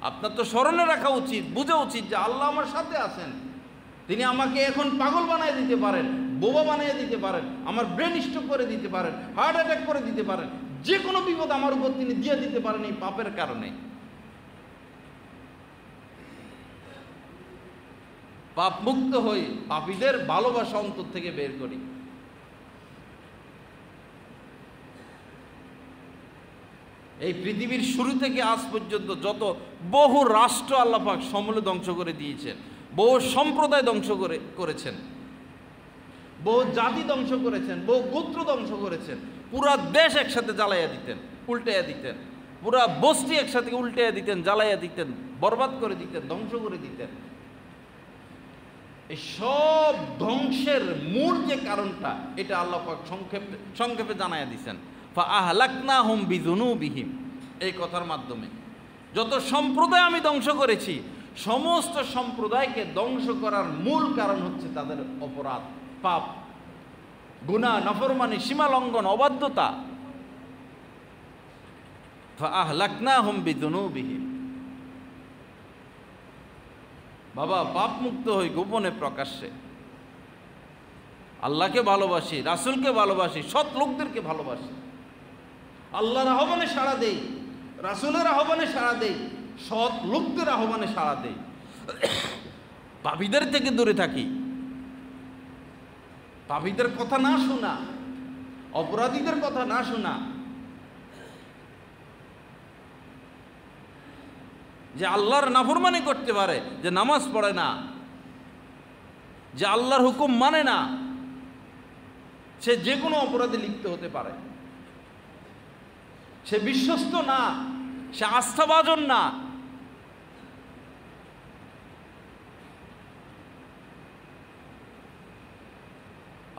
আপনার তো স্মরণে রাখা উচিত, বোঝা উচিত যে আল্লাহ আমার সাথে আছেন। তিনি আমাকে এখন পাগল বানিয়ে দিতে পারেন, বোবা বানিয়ে দিতে পারেন, আমার ব্রেন স্ট্রোক করে দিতে পারেন, হার্ট অ্যাটাক করে দিতে পারেন, যে কোনো বিপদ আমার উপর তিনি দিয়ে দিতে পারেন এই পাপের কারণে। পাপ মুক্ত হই, পাপীদের ভালোবাসা অন্তর থেকে বের করি। এই পৃথিবীর শুরু থেকে আজ পর্যন্ত যত বহু রাষ্ট্র আল্লাহ পাক সমূলে ধ্বংস করে দিয়েছেন, বহু সম্প্রদায় ধ্বংস করেছেন, বহু জাতি ধ্বংস করেছেন, বহু গোত্র ধ্বংস করেছেন। পুরা দেশ একসাথে জ্বালাইয়া দিতেন, উল্টাইয়া দিতেন, পুরা বস্তি একসাথে উল্টাইয়া দিতেন, জ্বালাইয়া দিতেন, বরবাদ করে দিতেন, ধ্বংস করে দিতেন। এই সব ধ্বংসের মূল যে কারণটা, এটা আল্লাহ পাক সংক্ষেপে জানাইয়া দিয়েছেন। ফাআহলাকনাহুম বিযুনুবিহিম, এই কথার মাধ্যমে যত সম্প্রদায় আমি ধ্বংস করেছি, সমস্ত সম্প্রদায়কে ধ্বংস করার মূল কারণ হচ্ছে তাদের অপরাধ, পাপ, গুনাহ, নাফরমানি, সীমা লঙ্ঘন, অবাধ্যতা। ফাআহলাকনাহুম বিযুনুবিহিম। বাবা, পাপ মুক্ত হই গোপনে প্রকাশ্যে। আল্লাহকে ভালোবাসি, রাসূলকে ভালোবাসি, সৎ লোকদেরকে ভালোবাসি, আল্লাহর আহ্বানে সাড়া দেই, রাসূলের আহ্বানে সাড়া দেই, সৎ লোকদের আহ্বানে সাড়া দেই, পাপীদের থেকে দূরে থাকি। পাপীদের কথা না শোনা, অপরাধীদের কথা না শোনা, যে আল্লাহর নাফরমানি করতে পারে, যে নামাজ পড়ে না, যে আল্লাহর হুকুম মানে না, সে যে কোনো অপরাধে লিপ্ত হতে পারে। সে বিশ্বস্ত না, সে আস্থাভাজন না।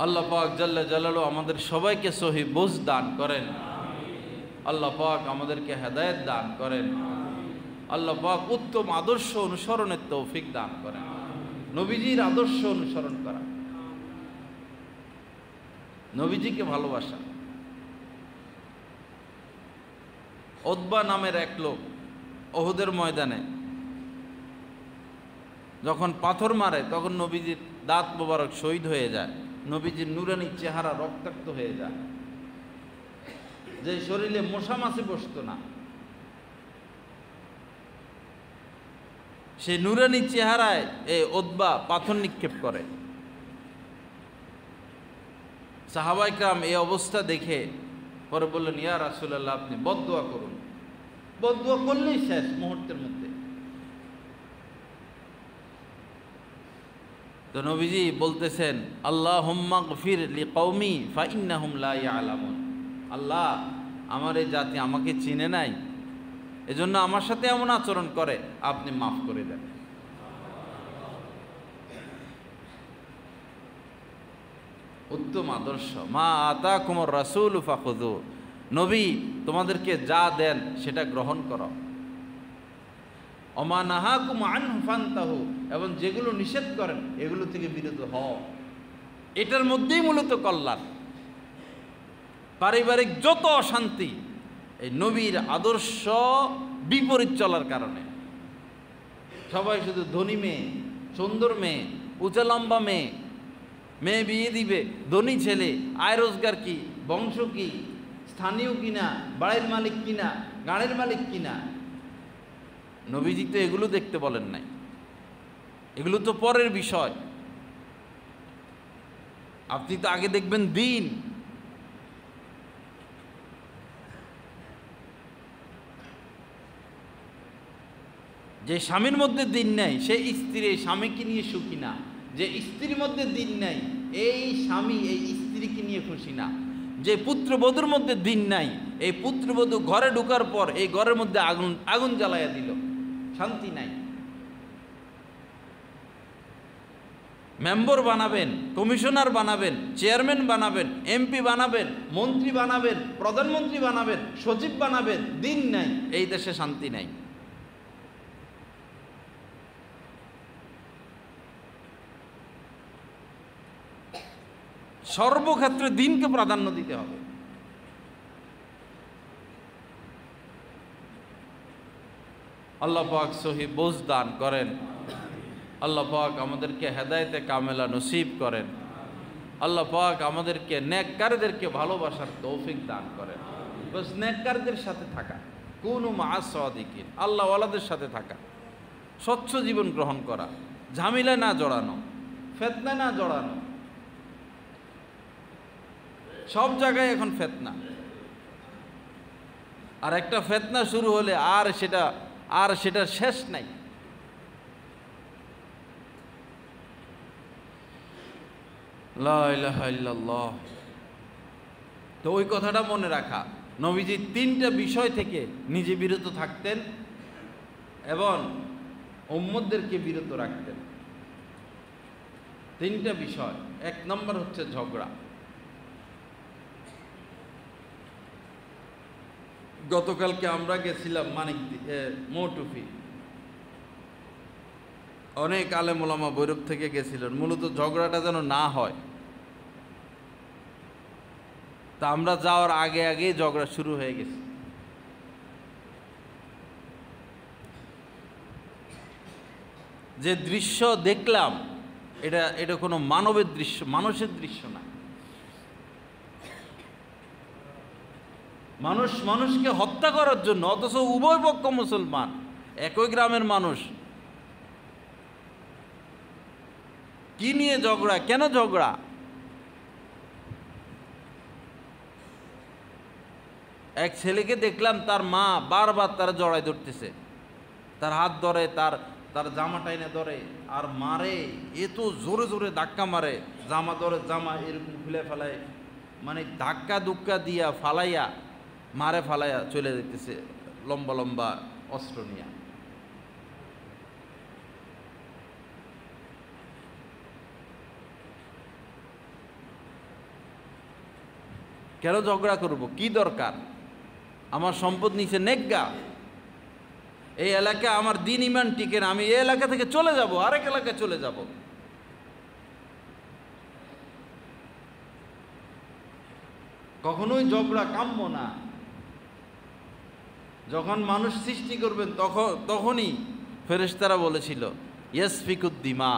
আল্লাহ পাক জাল্লা জালালু আমাদের সবাইকে সহি বুঝ দান করেন। আল্লাহ পাক আমাদেরকে হেদায়েত দান করেন। আল্লাহ পাক উত্তম আদর্শ অনুসরণের তৌফিক দান করেন, নবীজির আদর্শ অনুসরণ করা, নবীজিকে ভালোবাসা। উতবা নামের এক লোক উহুদের ময়দানে যখন পাথর মারে তখন নবীজির দাঁত মোবারক শহীদ হয়ে যায়, নবীজির নুরানি চেহারা রক্তাক্ত হয়ে যায়, যে শরীরে মশা মাছি বসতো না, সেই নুরানি চেহারায় এই উতবা পাথর নিক্ষেপ করে। সাহাবায়ে কেরাম এই অবস্থা দেখে পরে বললেন, ইয়া রাসূলুল্লাহ, আপনি বদদুয়া করুন। বদদুয়া করলেই শেষ মুহূর্তের মধ্যে। তো নবীজি বলতেছেন, আল্লাহুম্মা গফির লিকওমি ফাইন্নাহুম লা ইয়ালামুন। আল্লাহ, আমার এই জাতি আমাকে চিনে নাই, এজন্য আমার সাথে এমন আচরণ করে, আপনি মাফ করে দেন। উত্তম আদর্শ। মা আতাকুমুর রাসূল ফাখুযু, নবী তোমাদেরকে যা দেন সেটা গ্রহণ করো। ওমা নাহাকুম আনহু ফান্তাহু, এবং যেগুলো নিষেধ করেন এগুলো থেকে বিরত হও। এটার মধ্যেই মূলত কল্যাণ। পারিবারিক যত অশান্তি এই নবীর আদর্শ বিপরীত চলার কারণে। সবাই শুধু ধনী মেয়ে, সুন্দর মেয়ে, উঁচা লম্বা মেয়ে, মেয়ে বিয়ে দিবে, ধনী ছেলে, আয় রোজগার কি, বংশ কি, স্থানীয় কিনা, বাড়ির মালিক কিনা, গাড়ির মালিক কিনা। নবীজি তো এগুলো দেখতে বলেন নাই, এগুলো তো পরের বিষয়। আপনি তো আগে দেখবেন দিন। যে স্বামীর মধ্যে দিন নাই সে স্ত্রী স্বামীকে নিয়ে সুখী না, যে স্ত্রীর মধ্যে দিন নাই এই স্বামী এই স্ত্রীকে নিয়ে খুশি না, যে পুত্রবধূর মধ্যে দিন নাই এই পুত্রবধূ ঘরে ঢোকার পর এই ঘরের মধ্যে আগুন আগুন জ্বালাইয়া দিল, শান্তি নাই। মেম্বার বানাবেন, কমিশনার বানাবেন, চেয়ারম্যান বানাবেন, এমপি বানাবেন, মন্ত্রী বানাবেন, প্রধানমন্ত্রী বানাবেন, সচিব বানাবেন, দিন নাই, এই দেশে শান্তি নাই। সর্বক্ষেত্রে দিনকে প্রাধান্য দিতে হবে। আল্লাহ পাক সহি বোঝ দান করেন। আল্লাহ পাক আমাদেরকে হেদায়েতে কামেলা নসিব করেন। আল্লাহ পাক আমাদেরকে নেককারদেরকে ভালোবাসার তৌফিক দান করেন। বাস নেককারদের সাথে থাকা, কুনু মা'আস সাদিকিন, আল্লাহ ওয়ালাদের সাথে থাকা, স্বচ্ছ জীবন গ্রহণ করা, ঝামেলায় না জড়ানো, ফিতনায় না জড়ানো। সব জায়গায় এখন ফিতনা, আর একটা ফিতনা শুরু হলে আর সেটা শেষ নাই। লা ইলাহা ইল্লাল্লাহ। তো ওই কথাটা মনে রাখা, নবীজি তিনটা বিষয় থেকে নিজে বিরত থাকতেন এবং উম্মতদেরকে বিরত রাখতেন। তিনটা বিষয়। এক নম্বর হচ্ছে ঝগড়া। গতকালকে আমরা গেছিলাম মৌটুফি, অনেক আলেম ওলামা বৈরব থেকে গেছিলেন, মূলত ঝগড়াটা যেন না হয়। তা আমরা যাওয়ার আগে আগেই ঝগড়া শুরু হয়ে গেছে। যে দৃশ্য দেখলাম এটা কোনো মানবের দৃশ্য, মানুষের দৃশ্য না। মানুষকে হত্যা করার জন্য, অথচ উভয় পক্ষ মুসলমান, একই গ্রামের মানুষ। কি নিয়ে ঝগড়া, কেন ঝগড়া? এক ছেলেকে দেখলাম তার মা বারবার তার জড়ায় ধরতেছে, তার হাত ধরে, তার জামা টাইনে ধরে আর মারে, এত জোরে জোরে ধাক্কা মারে, জামা ধরে জামা এরকম খুলে ফেলায়, মানে ধাক্কা দুক্কা দিয়া ফালাইয়া মারে ফালাইয়া চলে যেতেছে লম্বা লম্বা অস্ত্র নিয়ে। কেন ঝগড়া করব? কি দরকার? আমার সম্পদ নিচে নেগা, এই এলাকায় আমার দিন ইমান টিকে না, আমি এই এলাকা থেকে চলে যাব, আরেক এলাকায় চলে যাব। কখনোই ঝগড়া কাম্য না। যখন মানুষ সৃষ্টি করবেন তখনই ফেরেশতারা বলেছিল ইয়াসফিকুদ্দিমা,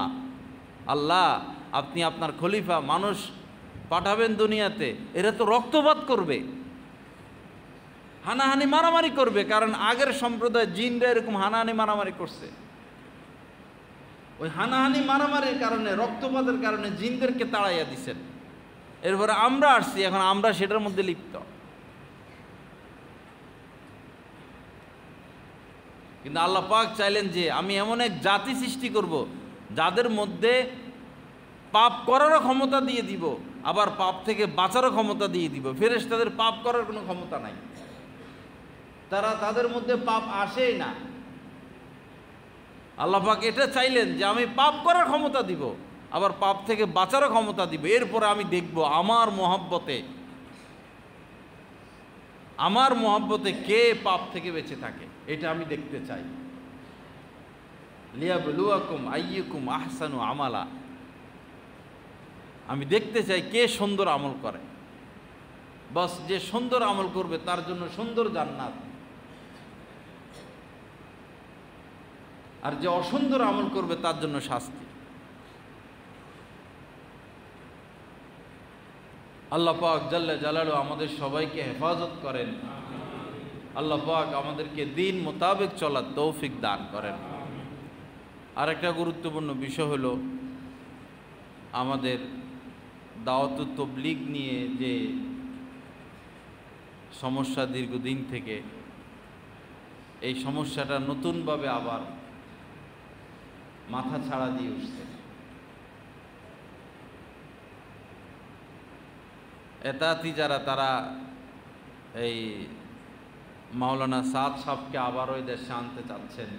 আল্লাহ আপনি আপনার খলিফা মানুষ পাঠাবেন দুনিয়াতে, এরা তো রক্তপাত করবে, হানাহানি মারামারি করবে। কারণ আগের সম্প্রদায় জিনরা এরকম হানাহানি মারামারি করছে। ওই হানাহানি মারামারির কারণে, রক্তপাতের কারণে জিনদেরকে তাড়াইয়া দিছেন। এরপরে আমরা আসছি, এখন আমরা সেটার মধ্যে লিপ্ত। কিন্তু আল্লাহ পাক চাইলেন যে আমি এমন এক জাতি সৃষ্টি করব যাদের মধ্যে পাপ করারও ক্ষমতা দিয়ে দিব, আবার পাপ থেকে বাঁচারও ক্ষমতা দিয়ে দিব। ফেরেশতাদের পাপ করার কোনো ক্ষমতা নাই, তাদের মধ্যে পাপ আসেই না। আল্লাহ পাক এটা চাইলেন যে আমি পাপ করার ক্ষমতা দিব, আবার পাপ থেকে বাঁচারও ক্ষমতা দিব। এরপরে আমি দেখব আমার মহব্বতে কে পাপ থেকে বেঁচে থাকে, এটা আমি দেখতে চাই। লিয়াবলুয়াকুম আইয়ুকুম আহসানু আমালা, আমি দেখতে চাই কে সুন্দর আমল করে। বাস যে সুন্দর আমল করবে তার জন্য সুন্দর জান্নাত, আর যে অসুন্দর আমল করবে তার জন্য শাস্তি। আল্লাহ পাক জাল্লা জালালু আমাদের সবাইকে হেফাজত করেন। আল্লাহ পাক আমাদেরকে দিন মোতাবেক চলার তৌফিক দান করেন। আর একটা গুরুত্বপূর্ণ বিষয় হলো আমাদের দাওয়াত তাবলীগ নিয়ে যে সমস্যা দীর্ঘদিন থেকে, এই সমস্যাটা নতুনভাবে আবার মাথা ছাড়া দিয়ে উঠছে। এতাতি যারা, তারা এই মাওলানা সাদ সাহেবকে আবার ওই দেশে আনতে চাচ্ছেন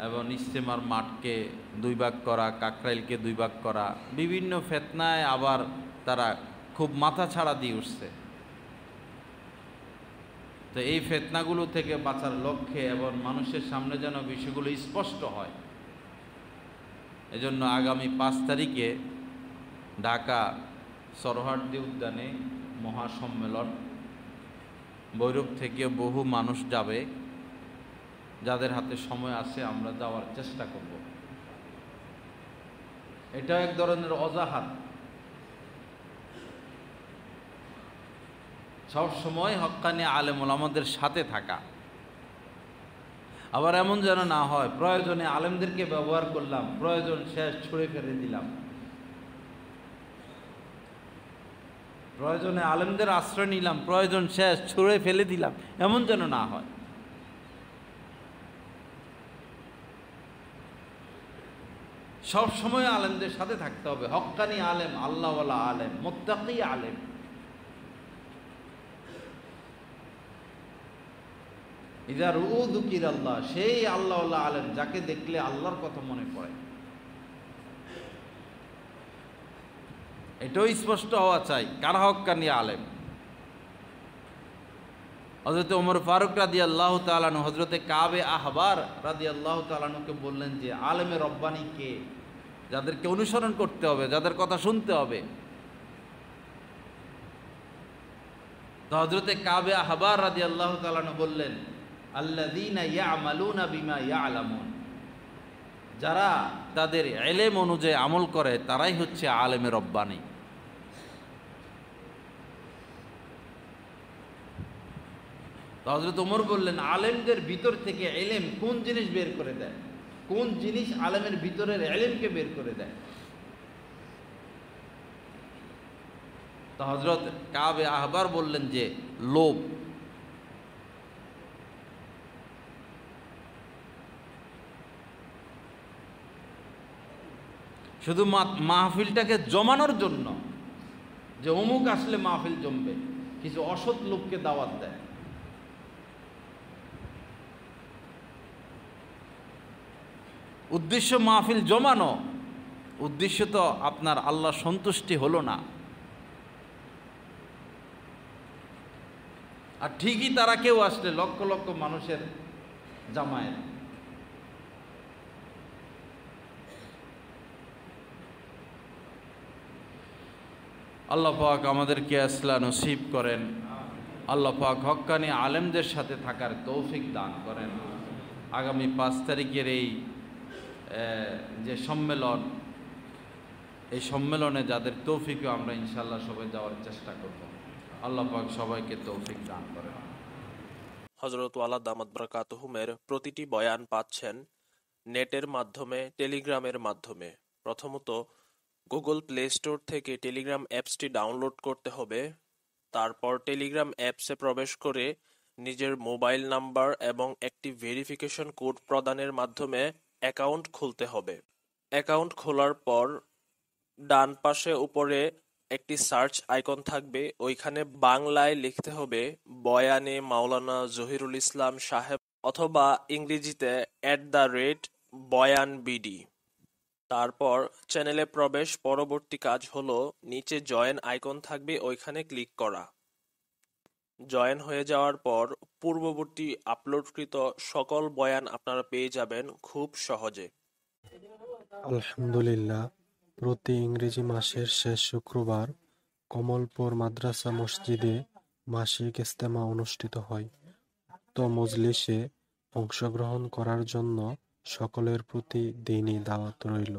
এবং ইজতেমার মাঠকে 2 ভাগ করা, কাকরাইলকে 2 ভাগ করা, বিভিন্ন ফিতনায় আবার তারা খুব মাথা ছাড়া দিয়ে উঠছে। তো এই ফিতনাগুলো থেকে বাঁচার লক্ষ্যে এবং মানুষের সামনে যেন বিষয়গুলো স্পষ্ট হয়, এজন্য আগামী 5 তারিখে ঢাকা সরোয়ার্দী উদ্যানে মহাসম্মেলন, ভৈরব থেকে বহু মানুষ যাবে। যাদের হাতে সময় আছে আমরা যাওয়ার চেষ্টা করব। এটা এক ধরনের অজাহাত। সব সময় হক্কানি আলেম ওলামাদের সাথে থাকা, আবার এমন যেন না হয় প্রয়োজনে আলেমদেরকে ব্যবহার করলাম, প্রয়োজন শেষ ছুঁড়ে ফেলে দিলাম। প্রয়োজনে আলেমদের আশ্রয় নিলাম, প্রয়োজন শেষ ছুঁড়ে ফেলে দিলাম, এমন যেন না হয়। সব সময় আলেমদের সাথে থাকতে হবে। হক্কানি আলেম, আল্লাহওয়ালা আলেম, মুত্তাকি আলেম। ইযা রুউ যুকিরাল্লাহ, সেই আল্লাহওয়ালা আলেম যাকে দেখলে আল্লাহর কথা মনে পড়ে। এটাও স্পষ্ট হওয়া চাই কারা হক্কানি আলেম। হযরত ওমর ফারুক রাদিয়াল্লাহু তাআলা আনহু হযরতে কাবে আহবার রাদিয়াল্লাহু তাআলা আনহুকে বললেন যে আলেমে রব্বানি কে, যাদেরকে অনুসরণ করতে হবে, যাদের কথা শুনতে হবে। তো হযরতে কাবে আহবার রাদিয়াল্লাহু তাআলা আনহু বললেন আল্লাযীনা ইয়া'মালুনা বিমা ইয়া'লামুন, যারা তাদের ইলম অনুযায়ী আমল করে তারাই হচ্ছে আলেমে রব্বানি। তো হযরত ওমর বললেন আলেমদের ভিতর থেকে ইলম কোন জিনিস বের করে দেয়, কোন জিনিস আলেমের ভিতরের ইলমকে বের করে দেয়? তো হযরত কাবে আহবার বললেন যে লোভ। শুধু মাহফিলটাকে জমানোর জন্য, যে অমুক আসলে মাহফিল জমবে, কিছু অসৎ লোককে দাওয়াত দেয়। উদ্দেশ্য মাহফিল জমানো, উদ্দেশ্য তো আপনার আল্লাহ সন্তুষ্টি হলো না। আর ঠিকই তারা কেউ আসলে লক্ষ লক্ষ মানুষের জামায়েত। আল্লাহ পাক আমাদেরকে ইসলাম নসিব করেন। আল্লাহ পাক হক্কানি আলেমদের সাথে থাকার তৌফিক দান করেন। আগামী 5 তারিখের এই যে সম্মেলন, এই সম্মেলনে যাদের তৌফিকও আমরা ইনশাআল্লাহ সবাই যাওয়ার চেষ্টা করব। আল্লাহ পাক সবাইকে তৌফিক দান করেন। হযরত ওয়ালা দামাত বারাকাতুহুমের প্রতিটি বয়ান পাচ্ছেন নেটের মাধ্যমে, টেলিগ্রামের মাধ্যমে। প্রথমত গুগল প্লে স্টোর থেকে টেলিগ্রাম অ্যাপসটি ডাউনলোড করতে হবে। তারপর টেলিগ্রাম অ্যাপসে প্রবেশ করে নিজের মোবাইল নাম্বার এবং একটি ভেরিফিকেশন কোড প্রদানের মাধ্যমে অ্যাকাউন্ট খুলতে হবে। অ্যাকাউন্ট খোলার পর ডান পাশে উপরে একটি সার্চ আইকন থাকবে, ওইখানে বাংলায় লিখতে হবে বয়ানে মাওলানা জহিরুল ইসলাম সাহেব, অথবা ইংরেজিতে @বয়ানবিডি। তারপর চ্যানেলে প্রবেশ। পরবর্তী কাজ হলো নিচে জয়েন আইকন থাকবে, ওইখানে ক্লিক করা। জয়েন হয়ে যাওয়ার পর পূর্ববর্তী আপলোডকৃত সকল বয়ান আপনারা পেয়ে যাবেন খুব সহজে। আলহামদুলিল্লাহ, প্রতি ইংরেজি মাসের শেষ শুক্রবার কমলপুর মাদ্রাসা মসজিদে মাসিক ইজতেমা অনুষ্ঠিত হয়। উক্ত মজলিসে অংশগ্রহণ করার জন্য সকলের প্রতি দিনী দাওয়াত রইল।